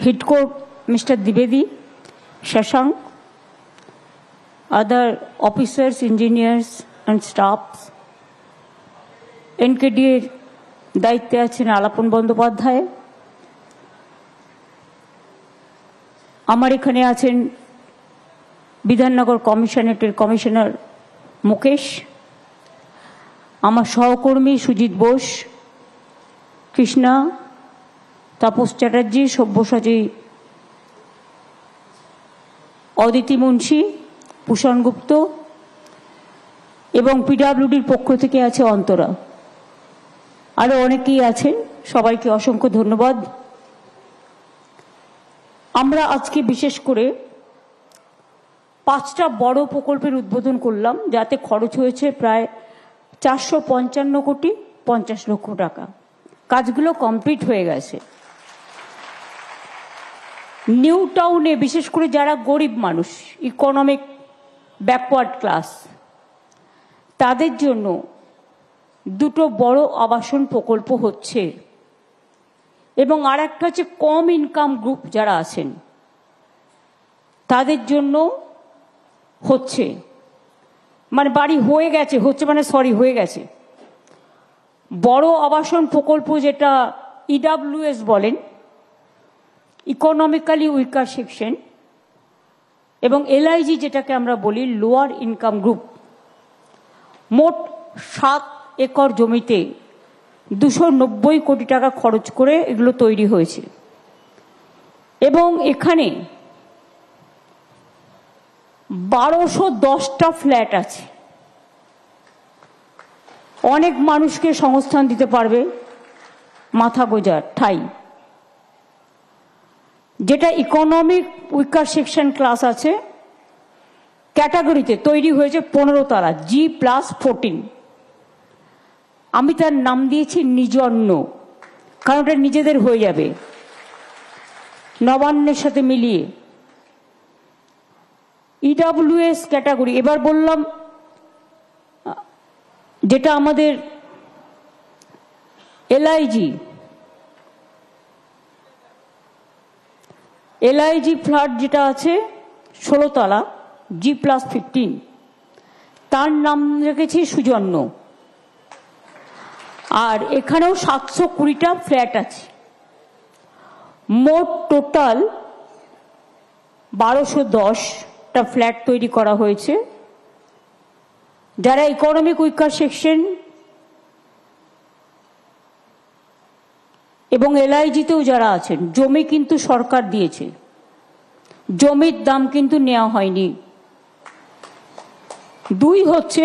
HIDCO, Mr. Dwivedi, Shashank, other officers, engineers and staffs, NKD এর দায়িত্বে আছেন আলাপন বন্দ্যোপাধ্যায়, আমার এখানে আছেন বিধাননগর কমিশনারেটের কমিশনার মুকেশ, আমার সহকর্মী সুজিত বোস, কৃষ্ণা, তাপস চ্যাটার্জি, সব্যসাচী, অদিতি মুন্সি, ভূষণ গুপ্ত এবং পিডব্লিউডির পক্ষ থেকে আছে অন্তরা, আরো অনেকেই আছেন। সবাইকে অসংখ্য ধন্যবাদ। আমরা আজকে বিশেষ করে 5টা বড় প্রকল্পের উদ্বোধন করলাম, যাতে খরচ হয়েছে প্রায় 455 কোটি 50 লক্ষ টাকা। কাজগুলো কমপ্লিট হয়ে গেছে। নিউ টাউনে বিশেষ করে যারা গরিব মানুষ, ইকোনমিক ব্যাকওয়ার্ড ক্লাস, তাদের জন্য 2টো বড় আবাসন প্রকল্প হচ্ছে এবং আর একটা হচ্ছে কম ইনকাম গ্রুপ যারা আছেন তাদের জন্য হচ্ছে, মানে বাড়ি হয়ে গেছে, হচ্ছে মানে হয়ে গেছে। বড় আবাসন প্রকল্প যেটা ইডব্লিউএস বলেন, ইকোনমিক্যালি উইকার সেকশন, এবং এলআইজি যেটাকে আমরা বলি লোয়ার ইনকাম গ্রুপ, মোট 7 একর জমিতে 290 কোটি টাকা খরচ করে এগুলো তৈরি হয়েছে। এবং এখানে 1210টা ফ্ল্যাট আছে। অনেক মানুষকে সংস্থান দিতে পারবে, মাথা গোজার ঠাই। যেটা ইকোনমিক উইকার সেকশন ক্লাস আছে ক্যাটাগরিতে তৈরি হয়েছে 15 তলা, G+14। আমি তার নাম দিয়েছি নিজন্য, কারণ ওটা নিজেদের হয়ে যাবে নবান্নের সাথে মিলিয়ে। ইডব্লিউএস ক্যাটাগরি, এবার বললাম যেটা আমাদের এলআইজি ফ্ল্যাট যেটা আছে 16 তলা, G+15, তার নাম রেখেছি সুজন্য। আর এখানেও 720টা ফ্ল্যাট আছে। মোট টোটাল 1210টা ফ্ল্যাট তৈরি করা হয়েছে। যারা ইকোনমিক উইকার সেকশন এবং এলআইজিতেও যারা আছেন, জমি কিন্তু সরকার দিয়েছে, জমির দাম কিন্তু নেওয়া হয়নি। 2 হচ্ছে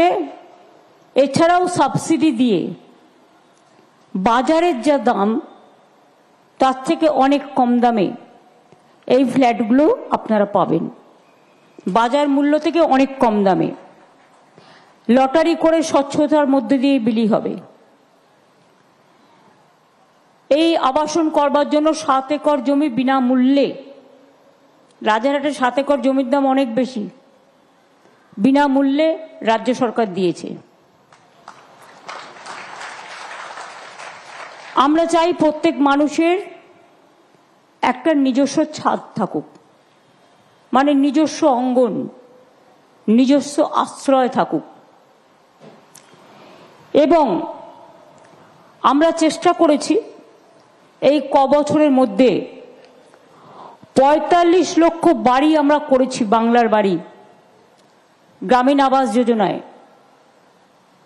এছাড়াও সাবসিডি দিয়ে বাজারের যা দাম তার থেকে অনেক কম দামে এই ফ্ল্যাটগুলো আপনারা পাবেন, বাজার মূল্য থেকে অনেক কম দামে। লটারি করে স্বচ্ছতার মধ্যে দিয়ে বিলি হবে। এই আবাসন করবার জন্য 7 একর জমি বিনামূল্যে, রাজারহাটে 7 একর জমির দাম অনেক বেশি, বিনামূল্যে রাজ্য সরকার দিয়েছে। আমরা চাই প্রত্যেক মানুষের একটা নিজস্ব ছাদ থাকুক, মানে নিজস্ব অঙ্গন, নিজস্ব আশ্রয় থাকুক। এবং আমরা চেষ্টা করেছি এই বছরের মধ্যে 45 লক্ষ বাড়ি আমরা করেছি, বাংলার বাড়ি, গ্রামীণ আবাস যোজনায়।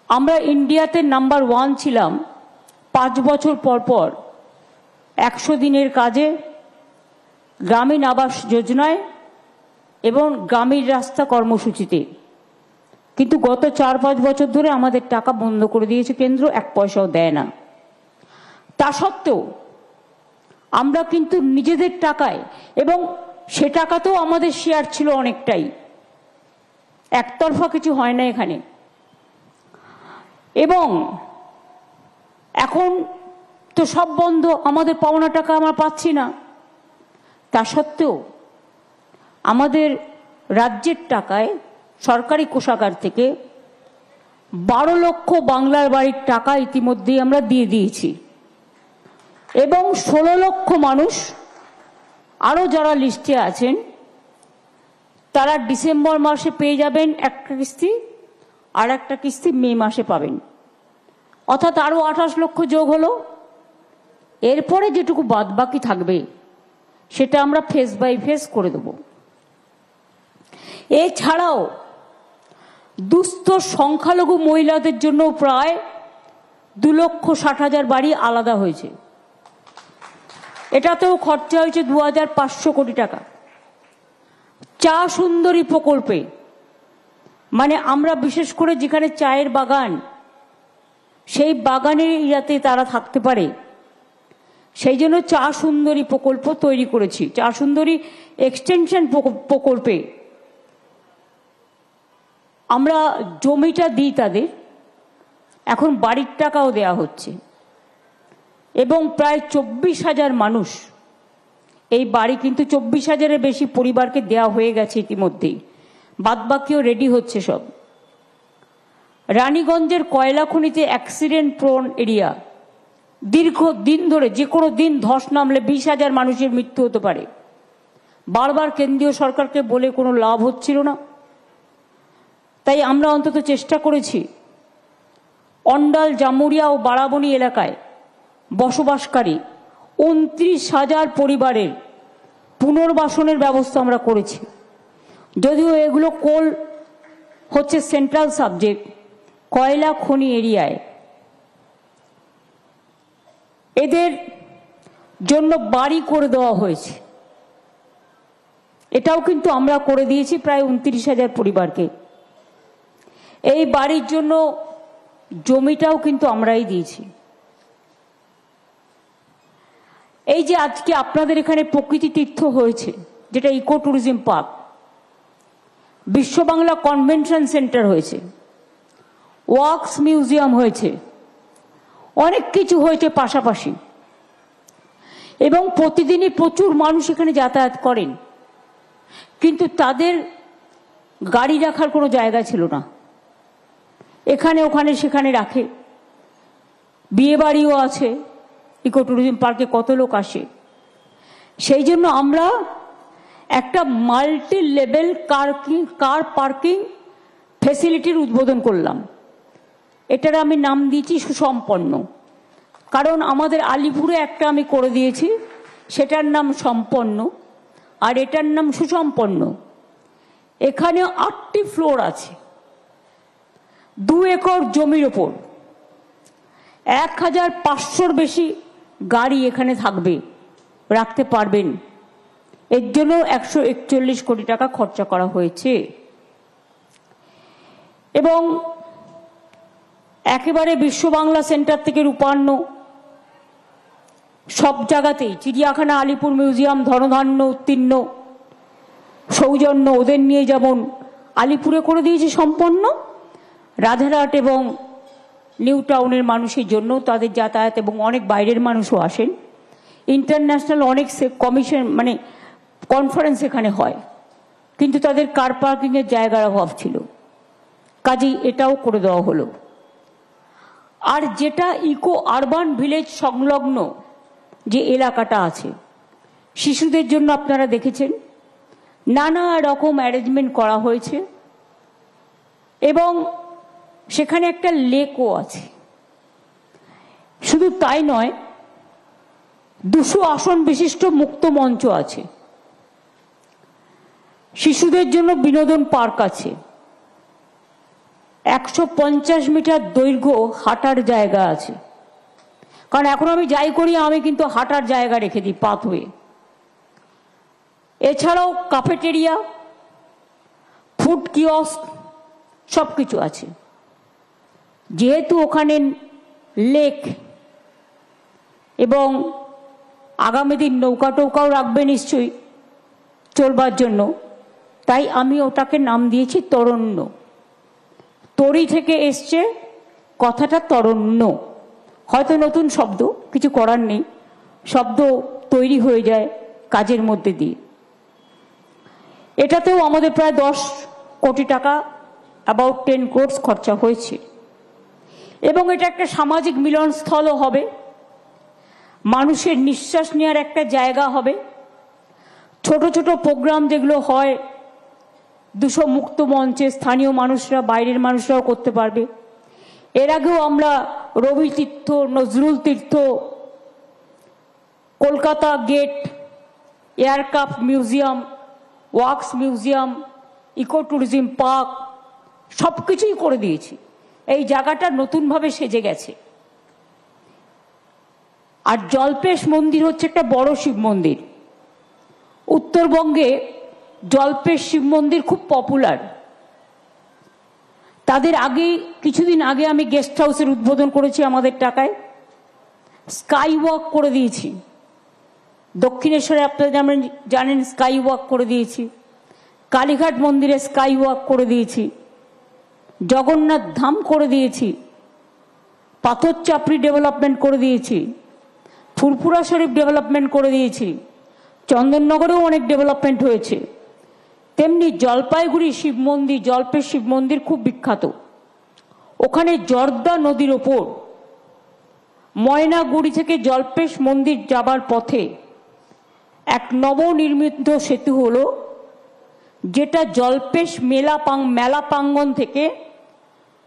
আমরা ইন্ডিয়াতে নাম্বার 1 ছিলাম 5 বছর পর পর 100 দিনের কাজে, গ্রামীণ আবাস যোজনায় এবং গ্রামীণ রাস্তা কর্মসূচিতে। কিন্তু গত 4-5 বছর ধরে আমাদের টাকা বন্ধ করে দিয়েছে কেন্দ্র, 1 পয়সাও দেয় না। তা সত্ত্বেও আমরা কিন্তু নিজেদের টাকায়, এবং সে টাকাতেও আমাদের শেয়ার ছিল অনেকটাই, একতরফা কিছু হয় না এখানে। এবং এখন তো সব বন্ধ, আমাদের পাওনা টাকা আমরা পাচ্ছি না। তা সত্ত্বেও আমাদের রাজ্যের টাকায় সরকারি কোষাগার থেকে 12 লক্ষ বাংলার বাড়ির টাকা ইতিমধ্যেই আমরা দিয়ে দিয়েছি। এবং 16 লক্ষ মানুষ আরও যারা লিস্টে আছেন তারা ডিসেম্বর মাসে পেয়ে যাবেন একটা কিস্তি, আর একটা কিস্তি মে মাসে পাবেন, অর্থাৎ আরও 28 লক্ষ যোগ হলো। এরপরে যেটুকু বাদবাকি থাকবে সেটা আমরা ফেজ বাই ফেজ করে দেব। এছাড়াও দুস্থ সংখ্যালঘু মহিলাদের জন্য প্রায় 2,60,000 বাড়ি আলাদা হয়েছে। এটাতেও খরচা হয়েছে 2,500 কোটি টাকা। চা সুন্দরী প্রকল্পে, মানে আমরা বিশেষ করে যেখানে চায়ের বাগান, সেই বাগানের যাতে তারা থাকতে পারে সেই জন্য চা সুন্দরী প্রকল্প তৈরি করেছি। চা সুন্দরী এক্সটেনশন প্রকল্পে আমরা জমিটা দিই তাদের, এখন বাড়ির টাকাও দেয়া হচ্ছে, এবং প্রায় 24,000 মানুষ, এই বাড়ি কিন্তু 24,000-এর বেশি পরিবারকে দেয়া হয়ে গেছে ইতিমধ্যেই, বাদবাকিও রেডি হচ্ছে সব। রানীগঞ্জের কয়লা খনিতে অ্যাক্সিডেন্ট প্রোন এরিয়া, দীর্ঘ দিন ধরে যে কোনো দিন ধস নামলে 20,000 মানুষের মৃত্যু হতে পারে। বারবার কেন্দ্রীয় সরকারকে বলে কোনো লাভ হচ্ছিল না, তাই আমরা অন্তত চেষ্টা করেছি অন্ডাল, জামুরিয়া ও বারাবণী এলাকায় বসবাসকারী 29,000 পরিবারের পুনর্বাসনের ব্যবস্থা আমরা করেছি। যদিও এগুলো কোল হচ্ছে সেন্ট্রাল সাবজেক্ট, কয়লা খনি এরিয়ায় এদের জন্য বাড়ি করে দেওয়া হয়েছে। এটাও কিন্তু আমরা করে দিয়েছি প্রায় 29,000 পরিবারকে। এই বাড়ির জন্য জমিটাও কিন্তু আমরাই দিয়েছি। এই যে আজকে আপনাদের এখানে প্রকৃতি তীর্থ হয়েছে, যেটা ইকো ট্যুরিজম পার্ক, বিশ্ব বাংলা কনভেনশন সেন্টার হয়েছে, ওয়াক্স মিউজিয়াম হয়েছে, অনেক কিছু হয়েছে পাশাপাশি, এবং প্রতিদিনই প্রচুর মানুষ এখানে যাতায়াত করেন, কিন্তু তাদের গাড়ি রাখার কোনো জায়গা ছিল না। এখানে ওখানে সেখানে রাখে। বিয়ে বাড়িও আছে ইকো ট্যুরিজম পার্কে, কত লোক আসে। সেই জন্য আমরা একটা মাল্টি লেভেল কার পার্কিং ফেসিলিটির উদ্বোধন করলাম। এটার আমি নাম দিয়েছি সুসম্পন্ন, কারণ আমাদের আলিপুরে একটা আমি করে দিয়েছি, সেটার নাম সম্পন্ন, আর এটার নাম সুসম্পন্ন। এখানে 8টি ফ্লোর আছে, 2 একর জমির ওপর 1,500-র বেশি গাড়ি এখানে থাকবে, রাখতে পারবেন। এর জন্য 141 কোটি টাকা খরচা করা হয়েছে, এবং একেবারে বিশ্ব বাংলা সেন্টার থেকে রূপান্ন সব জায়গাতেই, চিড়িয়াখানা, আলিপুর মিউজিয়াম, ধনধান্য, উত্তীর্ণ, সৌজন্য, ওদের নিয়ে যেমন আলিপুরে করে দিয়েছি সম্পন্ন, রাধারহাট এবং নিউ টাউনের মানুষের জন্য তাদের যাতায়াত, এবং অনেক বাইরের মানুষও আসেন। ইন্টারন্যাশনাল অনেক কমিশন মানে কনফারেন্স এখানে হয়, কিন্তু তাদের কার পার্কিংয়ের জায়গার অভাব ছিল, কাজেই এটাও করে দেওয়া হলো। আর যেটা ইকো আরবান ভিলেজ সংলগ্ন যে এলাকাটা আছে, শিশুদের জন্য আপনারা দেখেছেন নানা রকম অ্যারেঞ্জমেন্ট করা হয়েছে, এবং সেখানে একটা লেকও আছে। শুধু তাই নয়, 200 আসন বিশিষ্ট মুক্ত মঞ্চ আছে, শিশুদের জন্য বিনোদন পার্ক আছে, 150 মিটার দৈর্ঘ্য হাঁটার জায়গা আছে, কারণ এখন আমি যাই করি আমি কিন্তু হাঁটার জায়গা রেখে দিই পাথওয়ে। এছাড়াও ক্যাফেটেরিয়া, ফুড কিয়স্ক সব কিছু আছে। যেহেতু ওখানে লেক, এবং আগামী দিন নৌকা টৌকাও রাখবে নিশ্চয়ই চলবার জন্য, তাই আমি ওটাকে নাম দিয়েছি তরণ্য। তরি থেকে এসছে কথাটা তরণ্য, হয়তো নতুন শব্দ, কিছু করার নেই, শব্দ তৈরি হয়ে যায় কাজের মধ্যে দিয়ে। এটাতেও আমাদের প্রায় 10 কোটি টাকা, অ্যাবাউট 10 crores খরচা হয়েছে, এবং এটা একটা সামাজিক মিলনস্থলও হবে, মানুষের নিঃশ্বাস নেওয়ার একটা জায়গা হবে, ছোট ছোট প্রোগ্রাম যেগুলো হয় 200 মুক্ত মঞ্চে স্থানীয় মানুষরা, বাইরের মানুষরাও করতে পারবে। এর আগেও আমরা Rabi Tirtha, Nazrul Tirtha, Kolkata gate, aircraft museum, wax museum, eco tourism park সব কিছুই করে দিয়েছি। এই জায়গাটা নতুনভাবে সেজে গেছে। আর জল্পেশ মন্দির হচ্ছে একটা বড় শিব মন্দির। উত্তরবঙ্গে জল্পেশ শিব মন্দির খুব পপুলার। তাদের আগেই, কিছুদিন আগে আমি গেস্ট হাউসের উদ্বোধন করেছি আমাদের টাকায়। স্কাই ওয়াক করে দিয়েছি। দক্ষিণেশ্বরে আপনারা জানেন স্কাই ওয়াক করে দিয়েছি। কালীঘাট মন্দিরে স্কাই ওয়াক করে দিয়েছি। জগন্নাথ ধাম করে দিয়েছি। পাথর চাপড়ি ডেভেলপমেন্ট করে দিয়েছি। ফুরফুরা শরীফ ডেভেলপমেন্ট করে দিয়েছি। চন্দননগরেও অনেক ডেভেলপমেন্ট হয়েছে। তেমনি জলপাইগুড়ি শিব মন্দির, জল্পেশ শিব মন্দির খুব বিখ্যাত। ওখানে জর্দা নদীর ওপর ময়নাগুড়ি থেকে জল্পেশ মন্দির যাবার পথে এক নবনির্মিত সেতু হলো, যেটা জল্পেশ মেলা প্রাঙ্গণ থেকে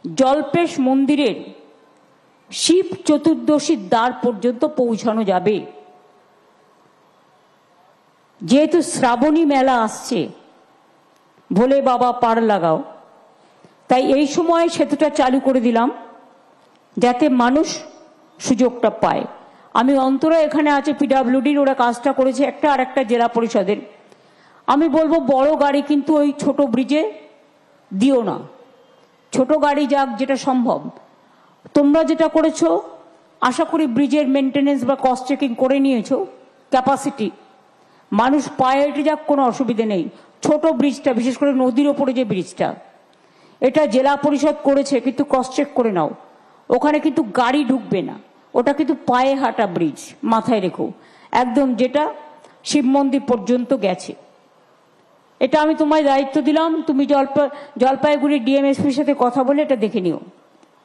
জল্পেশ মন্দিরের শিব চতুর্দশীর দ্বার পর্যন্ত পৌঁছানো যাবে। যেহেতু শ্রাবণী মেলা আসছে, ভোলে বাবা পার লাগাও, তাই এই সময় সেতুটা চালু করে দিলাম যাতে মানুষ সুযোগটা পায়। আমি অন্তরা এখানে আছে পিডব্লিউডির, ওরা কাজটা করেছে একটা, আর একটা জেলা পরিষদের। আমি বলবো বড় গাড়ি কিন্তু ওই ছোট ব্রিজে দিও না। ছোট গাড়ি যাক যেটা সম্ভব। তোমরা যেটা করেছো আশা করি ব্রিজের মেনটেনেন্স বা কস্ট চেকিং করে নিয়েছো, ক্যাপাসিটি, মানুষ পায়ে হেঁটে যাক, কোনো অসুবিধে নেই। ছোট ব্রিজটা, বিশেষ করে নদীর ওপরে যে ব্রিজটা, এটা জেলা পরিষদ করেছে, কিন্তু ক্রস চেক করে নাও। ওখানে কিন্তু গাড়ি ঢুকবে না, ওটা কিন্তু পায়ে হাঁটা ব্রিজ, মাথায় রেখো একদম, যেটা শিব মন্দির পর্যন্ত গেছে। এটা আমি তোমায় দায়িত্ব দিলাম, তুমি জলপাইগুড়ি ডিএমএসপির সাথে কথা বলে এটা দেখে নিও।